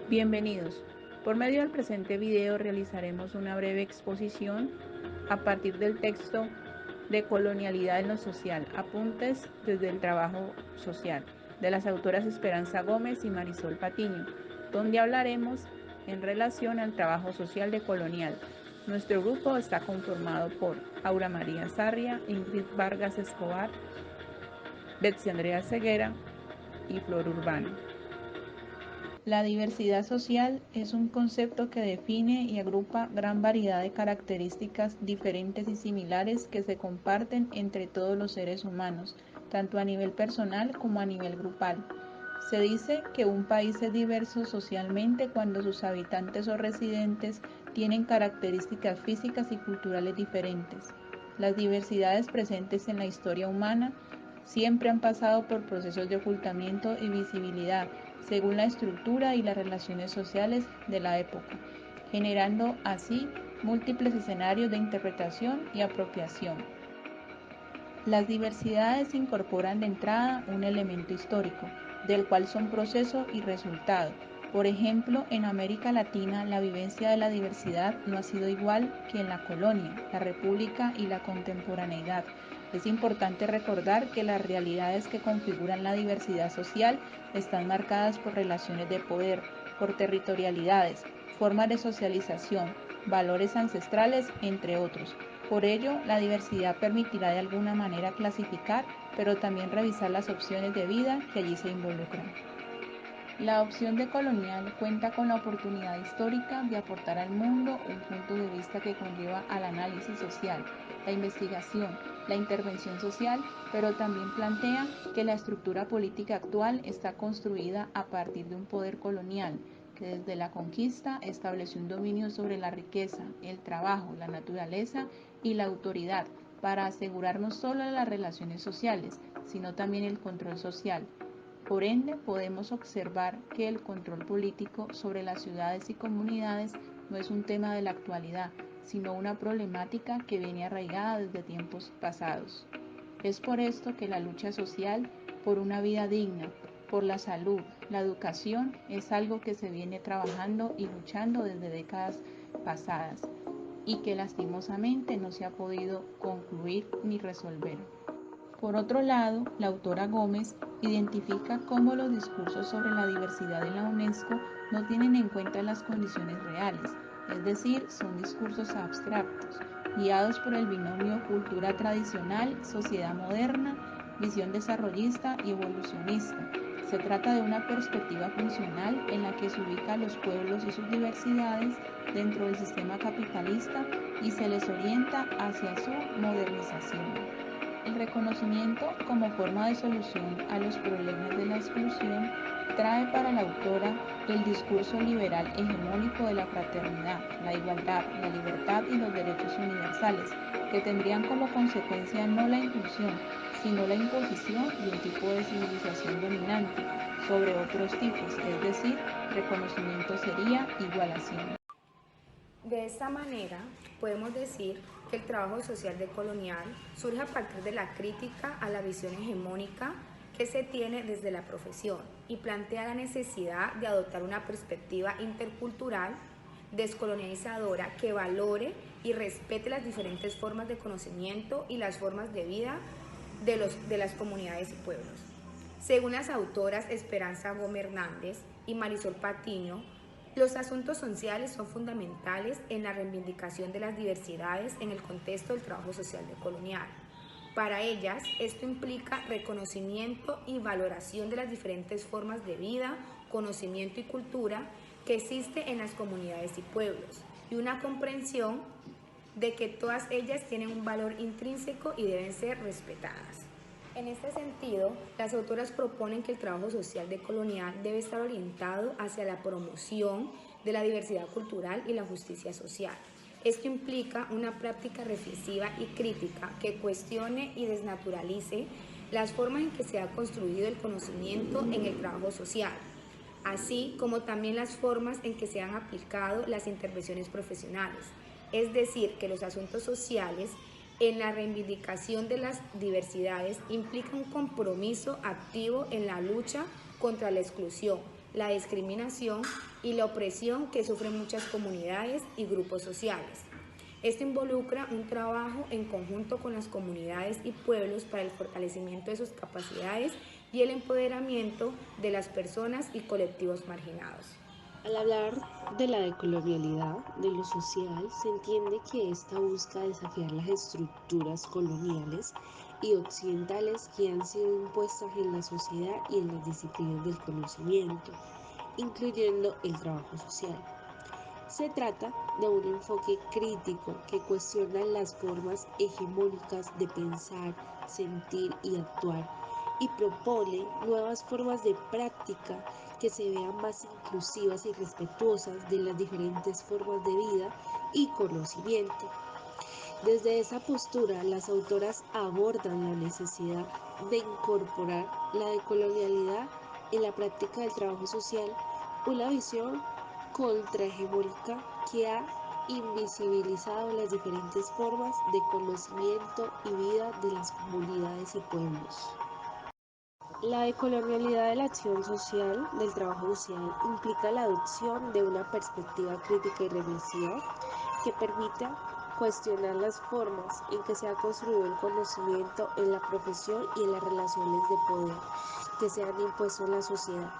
Bienvenidos. Por medio del presente video realizaremos una breve exposición a partir del texto de Colonialidad en lo Social, apuntes desde el trabajo social, de las autoras Esperanza Gómez y Marisol Patiño, donde hablaremos en relación al trabajo social de Colonial. Nuestro grupo está conformado por Aura María Sarria, Ingrid Vargas Escobar, Betsy Andrea Ceguera y Flor Urbano. La diversidad social es un concepto que define y agrupa gran variedad de características diferentes y similares que se comparten entre todos los seres humanos, tanto a nivel personal como a nivel grupal. Se dice que un país es diverso socialmente cuando sus habitantes o residentes tienen características físicas y culturales diferentes. Las diversidades presentes en la historia humana siempre han pasado por procesos de ocultamiento y visibilidad, según la estructura y las relaciones sociales de la época, generando así múltiples escenarios de interpretación y apropiación. Las diversidades incorporan de entrada un elemento histórico, del cual son proceso y resultado. Por ejemplo, en América Latina la vivencia de la diversidad no ha sido igual que en la colonia, la república y la contemporaneidad. Es importante recordar que las realidades que configuran la diversidad social están marcadas por relaciones de poder, por territorialidades, formas de socialización, valores ancestrales, entre otros. Por ello, la diversidad permitirá de alguna manera clasificar, pero también revisar las opciones de vida que allí se involucran. La opción de colonial cuenta con la oportunidad histórica de aportar al mundo un punto de vista que conlleva al análisis social, la investigación, la intervención social, pero también plantea que la estructura política actual está construida a partir de un poder colonial, que desde la conquista estableció un dominio sobre la riqueza, el trabajo, la naturaleza y la autoridad, para asegurar no solo las relaciones sociales, sino también el control social. Por ende, podemos observar que el control político sobre las ciudades y comunidades no es un tema de la actualidad, sino una problemática que viene arraigada desde tiempos pasados. Es por esto que la lucha social por una vida digna, por la salud, la educación, es algo que se viene trabajando y luchando desde décadas pasadas y que lastimosamente no se ha podido concluir ni resolver. Por otro lado, la autora Gómez identifica cómo los discursos sobre la diversidad en la UNESCO no tienen en cuenta las condiciones reales, es decir, son discursos abstractos, guiados por el binomio cultura tradicional, sociedad moderna, visión desarrollista y evolucionista. Se trata de una perspectiva funcional en la que se ubica a los pueblos y sus diversidades dentro del sistema capitalista y se les orienta hacia su modernización. El reconocimiento como forma de solución a los problemas de la exclusión trae para la autora el discurso liberal hegemónico de la fraternidad, la igualdad, la libertad y los derechos universales, que tendrían como consecuencia no la inclusión, sino la imposición de un tipo de civilización dominante sobre otros tipos, es decir, reconocimiento sería igualación. De esta manera, podemos decir que el trabajo social decolonial surge a partir de la crítica a la visión hegemónica que se tiene desde la profesión y plantea la necesidad de adoptar una perspectiva intercultural descolonializadora que valore y respete las diferentes formas de conocimiento y las formas de vida de las comunidades y pueblos. Según las autoras Esperanza Gómez Hernández y Marisol Patiño, los asuntos sociales son fundamentales en la reivindicación de las diversidades en el contexto del trabajo social decolonial. Para ellas, esto implica reconocimiento y valoración de las diferentes formas de vida, conocimiento y cultura que existe en las comunidades y pueblos, y una comprensión de que todas ellas tienen un valor intrínseco y deben ser respetadas. En este sentido, las autoras proponen que el trabajo social decolonial debe estar orientado hacia la promoción de la diversidad cultural y la justicia social. Esto implica una práctica reflexiva y crítica que cuestione y desnaturalice las formas en que se ha construido el conocimiento en el trabajo social, así como también las formas en que se han aplicado las intervenciones profesionales. Es decir, que los asuntos sociales en la reivindicación de las diversidades implica un compromiso activo en la lucha contra la exclusión la discriminación y la opresión que sufren muchas comunidades y grupos sociales. Esto involucra un trabajo en conjunto con las comunidades y pueblos para el fortalecimiento de sus capacidades y el empoderamiento de las personas y colectivos marginados. Al hablar de la decolonialidad, de lo social, se entiende que esta busca desafiar las estructuras coloniales y occidentales que han sido impuestas en la sociedad y en las disciplinas del conocimiento, incluyendo el trabajo social. Se trata de un enfoque crítico que cuestiona las formas hegemónicas de pensar, sentir y actuar y propone nuevas formas de práctica que se vean más inclusivas y respetuosas de las diferentes formas de vida y conocimiento. Desde esa postura, las autoras abordan la necesidad de incorporar la decolonialidad en la práctica del trabajo social, una visión contrahegemónica que ha invisibilizado las diferentes formas de conocimiento y vida de las comunidades y pueblos. La decolonialidad de la acción social, del trabajo social, implica la adopción de una perspectiva crítica y reflexiva que permita cuestionar las formas en que se ha construido el conocimiento en la profesión y en las relaciones de poder que se han impuesto en la sociedad.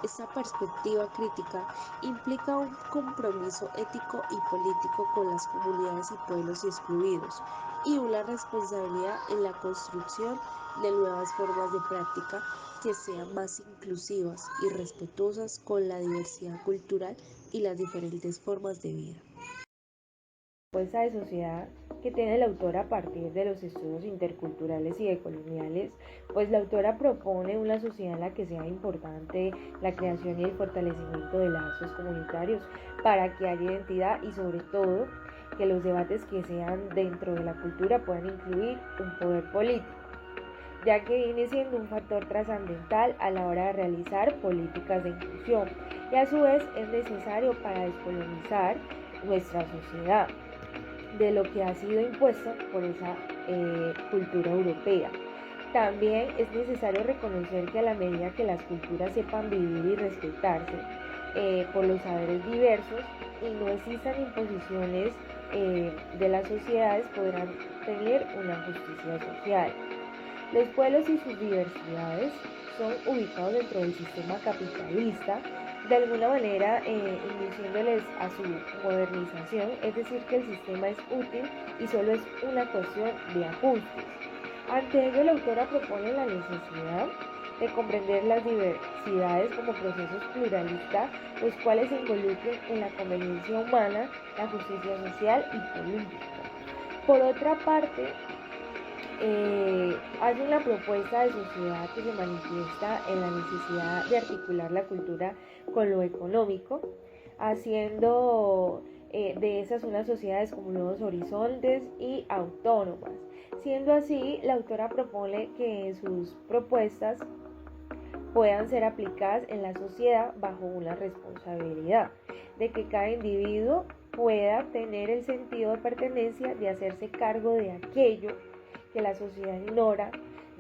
Esta perspectiva crítica implica un compromiso ético y político con las comunidades y pueblos excluidos y una responsabilidad en la construcción de nuevas formas de práctica que sean más inclusivas y respetuosas con la diversidad cultural y las diferentes formas de vida. Propuesta de sociedad que tiene la autora a partir de los estudios interculturales y decoloniales, pues la autora propone una sociedad en la que sea importante la creación y el fortalecimiento de lazos comunitarios para que haya identidad y sobre todo que los debates que sean dentro de la cultura puedan incluir un poder político, ya que viene siendo un factor trascendental a la hora de realizar políticas de inclusión y a su vez es necesario para descolonizar nuestra sociedad de lo que ha sido impuesto por esa cultura europea. También es necesario reconocer que a la medida que las culturas sepan vivir y respetarse por los saberes diversos y no existan imposiciones de las sociedades, podrán tener una justicia social. Los pueblos y sus diversidades son ubicados dentro del sistema capitalista, de alguna manera induciéndoles a su modernización, es decir, que el sistema es útil y solo es una cuestión de ajustes. Ante ello, la autora propone la necesidad de comprender las diversidades como procesos pluralistas, los cuales se involucren en la conveniencia humana, la justicia social y política. Por otra parte, hace una propuesta de sociedad que se manifiesta en la necesidad de articular la cultura con lo económico, haciendo de esas unas sociedades como nuevos horizontes y autónomas. Siendo así, la autora propone que sus propuestas puedan ser aplicadas en la sociedad bajo una responsabilidad, de que cada individuo pueda tener el sentido de pertenencia, de hacerse cargo de aquello que la sociedad ignora.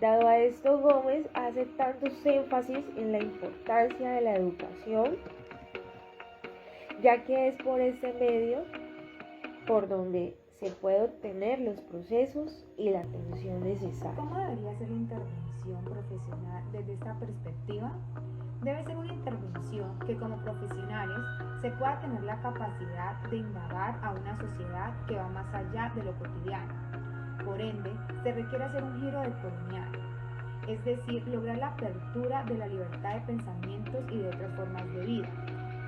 Dado a esto, Gómez hace tantos énfasis en la importancia de la educación, ya que es por este medio por donde se puede obtener los procesos y la atención necesaria. ¿Cómo debería ser la intervención profesional desde esta perspectiva? Debe ser una intervención que como profesionales se pueda tener la capacidad de indagar a una sociedad que va más allá de lo cotidiano. Por ende, se requiere hacer un giro decolonial, es decir, lograr la apertura de la libertad de pensamientos y de otras formas de vida,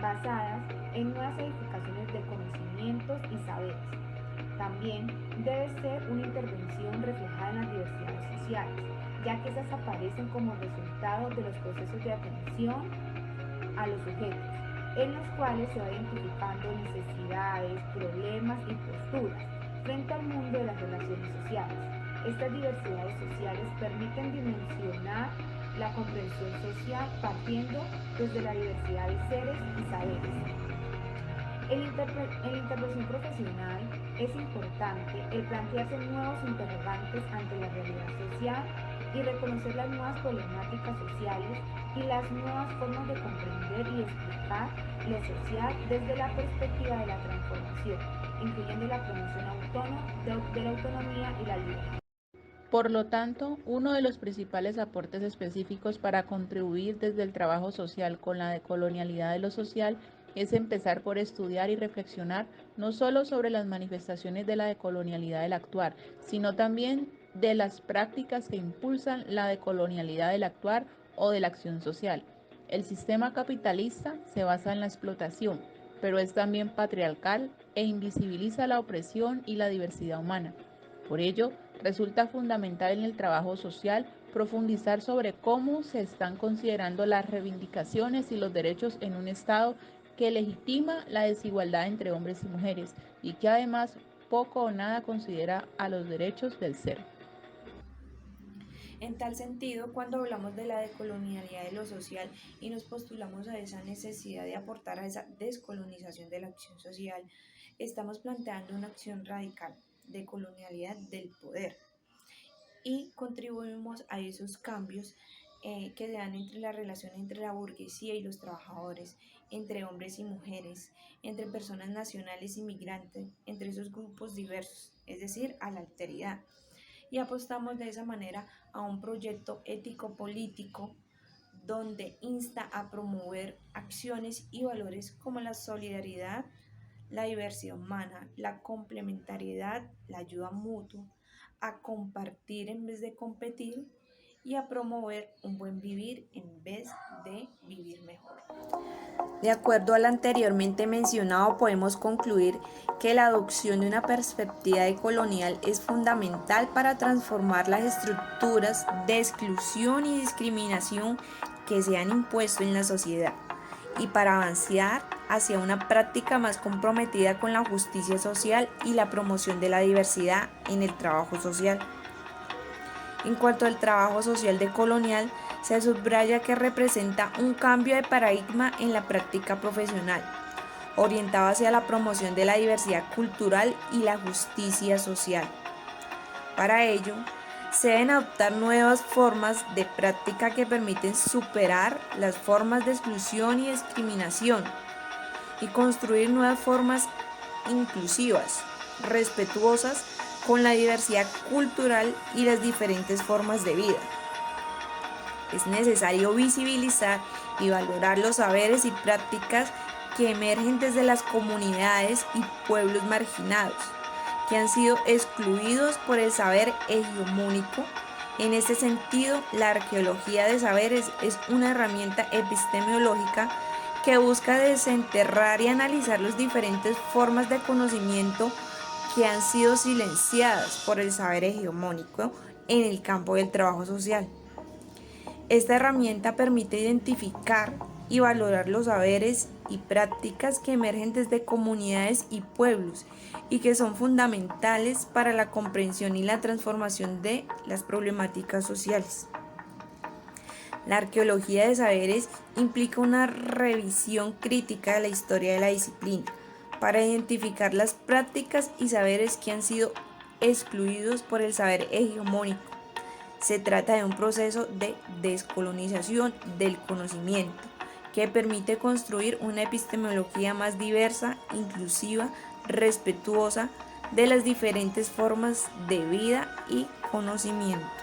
basadas en nuevas edificaciones de conocimientos y saberes. También debe ser una intervención reflejada en las diversidades sociales, ya que esas aparecen como resultado de los procesos de atención a los sujetos, en los cuales se va identificando necesidades, problemas y posturas frente al mundo de las relaciones sociales. Estas diversidades sociales permiten dimensionar la comprensión social partiendo desde la diversidad de seres y saberes. En la intervención profesional es importante el plantearse nuevos interrogantes ante la realidad social y reconocer las nuevas problemáticas sociales y las nuevas formas de comprender y explicar lo social desde la perspectiva de la transformación, incluyendo la promoción de la autonomía y la libertad. Por lo tanto, uno de los principales aportes específicos para contribuir desde el trabajo social con la decolonialidad de lo social es empezar por estudiar y reflexionar no solo sobre las manifestaciones de la decolonialidad del actuar, sino también de las prácticas que impulsan la decolonialidad del actuar o de la acción social. El sistema capitalista se basa en la explotación, pero es también patriarcal e invisibiliza la opresión y la diversidad humana. Por ello, resulta fundamental en el trabajo social profundizar sobre cómo se están considerando las reivindicaciones y los derechos en un Estado que legitima la desigualdad entre hombres y mujeres y que además poco o nada considera a los derechos del ser. En tal sentido, cuando hablamos de la decolonialidad de lo social y nos postulamos a esa necesidad de aportar a esa descolonización de la acción social, estamos planteando una acción radical de colonialidad del poder y contribuimos a esos cambios que se dan entre la relación entre la burguesía y los trabajadores, entre hombres y mujeres, entre personas nacionales y migrantes, entre esos grupos diversos, es decir, a la alteridad. Y apostamos de esa manera a un proyecto ético-político donde insta a promover acciones y valores como la solidaridad, la diversidad humana, la complementariedad, la ayuda mutua, a compartir en vez de competir y a promover un buen vivir en vez de vivir mejor. De acuerdo al anteriormente mencionado, podemos concluir que la adopción de una perspectiva decolonial es fundamental para transformar las estructuras de exclusión y discriminación que se han impuesto en la sociedad y para avanzar hacia una práctica más comprometida con la justicia social y la promoción de la diversidad en el trabajo social. En cuanto al trabajo social decolonial, se subraya que representa un cambio de paradigma en la práctica profesional, orientado hacia la promoción de la diversidad cultural y la justicia social. Para ello, se deben adoptar nuevas formas de práctica que permiten superar las formas de exclusión y discriminación y construir nuevas formas inclusivas, respetuosas con la diversidad cultural y las diferentes formas de vida. Es necesario visibilizar y valorar los saberes y prácticas que emergen desde las comunidades y pueblos marginados, que han sido excluidos por el saber hegemónico. En este sentido, la arqueología de saberes es una herramienta epistemológica que busca desenterrar y analizar las diferentes formas de conocimiento que han sido silenciadas por el saber hegemónico en el campo del trabajo social. Esta herramienta permite identificar y valorar los saberes y prácticas que emergen desde comunidades y pueblos y que son fundamentales para la comprensión y la transformación de las problemáticas sociales. La arqueología de saberes implica una revisión crítica de la historia de la disciplina para identificar las prácticas y saberes que han sido excluidos por el saber hegemónico. Se trata de un proceso de descolonización del conocimiento que permite construir una epistemología más diversa, inclusiva, respetuosa de las diferentes formas de vida y conocimiento.